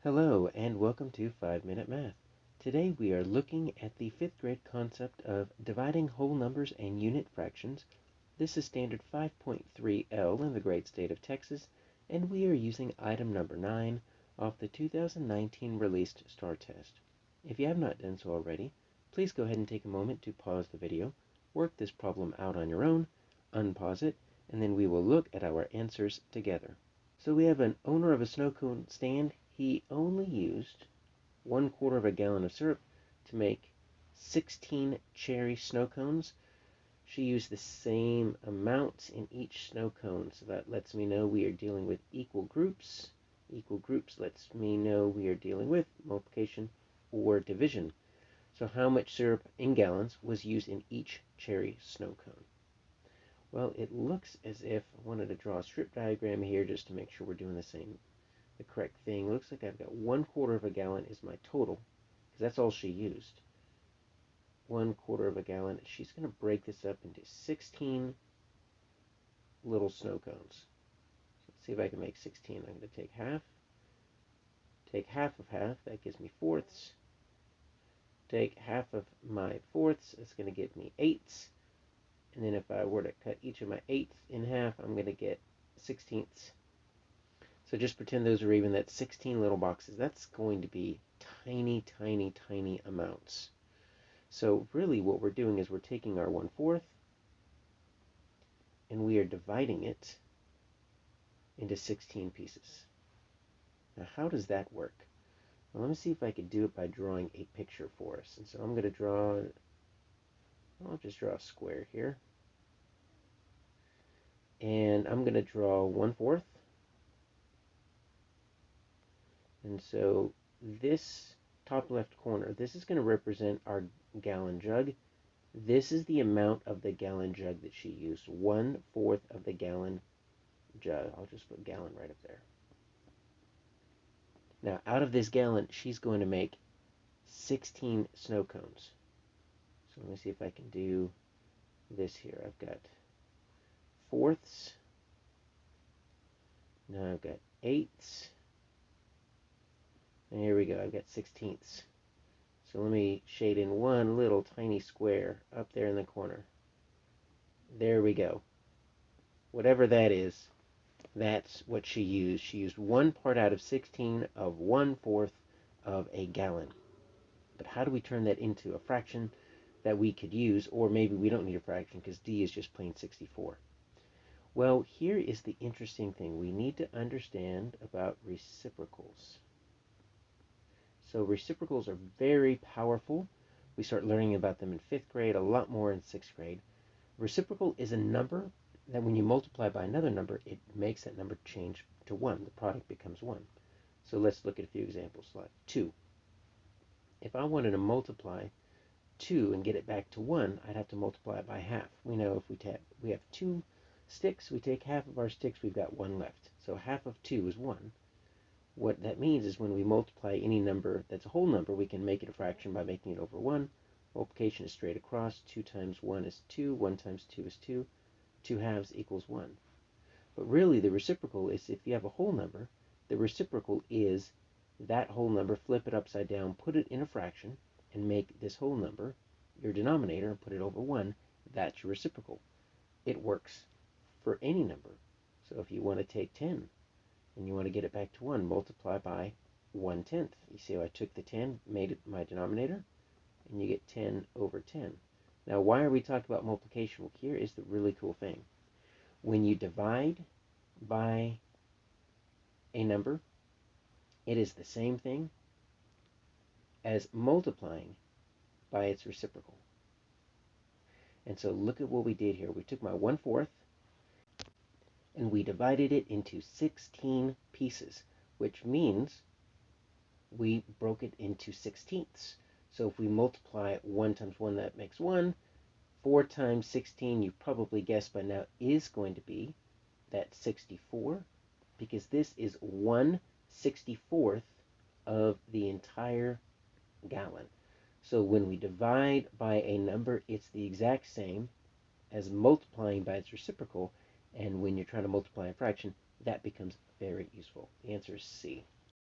Hello and welcome to 5-Minute Math. Today we are looking at the 5th grade concept of dividing whole numbers and unit fractions. This is standard 5.3L in the great state of Texas, and we are using item number 9 off the 2019 released STAAR test. If you have not done so already, please go ahead and take a moment to pause the video, work this problem out on your own, unpause it, and then we will look at our answers together. So we have an owner of a snow cone stand. He only used 1/4 of a gallon of syrup to make 16 cherry snow cones. She used the same amounts in each snow cone, so that lets me know we are dealing with equal groups. Equal groups lets me know we are dealing with multiplication or division. So how much syrup in gallons was used in each cherry snow cone? Well, it looks as if I wanted to draw a strip diagram here just to make sure we're doing the correct thing. It looks like I've got 1/4 of a gallon is my total, because that's all she used. 1/4 of a gallon. She's going to break this up into 16 little snow cones. So let's see if I can make 16. I'm going to take half of half, that gives me fourths. Take half of my fourths, that's going to give me eighths. And then if I were to cut each of my eighths in half, I'm going to get sixteenths. So just pretend those are even. That's 16 little boxes. That's going to be tiny, tiny, tiny amounts. So really what we're doing is we're taking our 1/4 and we are dividing it into 16 pieces. Now how does that work? Well, let me see if I could do it by drawing a picture for us. And so I'm going to I'll just draw a square here. And I'm going to draw 1/4. And so this top left corner, this is going to represent our gallon jug. This is the amount of the gallon jug that she used, 1/4 of the gallon jug. I'll just put gallon right up there. Now, out of this gallon, she's going to make 16 snow cones. So let me see if I can do this here. I've got fourths. Now I've got eighths. And here we go, I've got sixteenths. So let me shade in one little tiny square up there in the corner. There we go. Whatever that is, that's what she used. She used 1 part out of 16 of 1/4 of a gallon. But how do we turn that into a fraction that we could use? Or maybe we don't need a fraction because D is just plain 64. Well, here is the interesting thing. We need to understand about reciprocals. So reciprocals are very powerful. We start learning about them in 5th grade, a lot more in 6th grade. Reciprocal is a number that when you multiply by another number, it makes that number change to 1. The product becomes 1. So let's look at a few examples like 2. If I wanted to multiply 2 and get it back to 1, I'd have to multiply it by half. We know if we have 2 sticks, we take half of our sticks, we've got 1 left. So half of 2 is 1. What that means is when we multiply any number that's a whole number, we can make it a fraction by making it over 1. Multiplication is straight across. 2 times 1 is 2. 1 times 2 is 2. 2 halves equals 1. But really, the reciprocal is if you have a whole number, the reciprocal is that whole number, flip it upside down, put it in a fraction, and make this whole number your denominator and put it over 1. That's your reciprocal. It works for any number. So if you want to take 10, and you want to get it back to 1, multiply by 1/10. You see how I took the 10, made it my denominator, and you get 10 over 10. Now, why are we talking about multiplication? Well, here is the really cool thing. When you divide by a number, it is the same thing as multiplying by its reciprocal. And so look at what we did here. We took my 1/4, and we divided it into 16 pieces, which means we broke it into sixteenths. So if we multiply 1 times 1, that makes 1. 4 times 16, you've probably guessed by now, is going to be that 64, because this is 1/64 of the entire gallon. So when we divide by a number, it's the exact same as multiplying by its reciprocal. And when you're trying to multiply a fraction, that becomes very useful. The answer is C.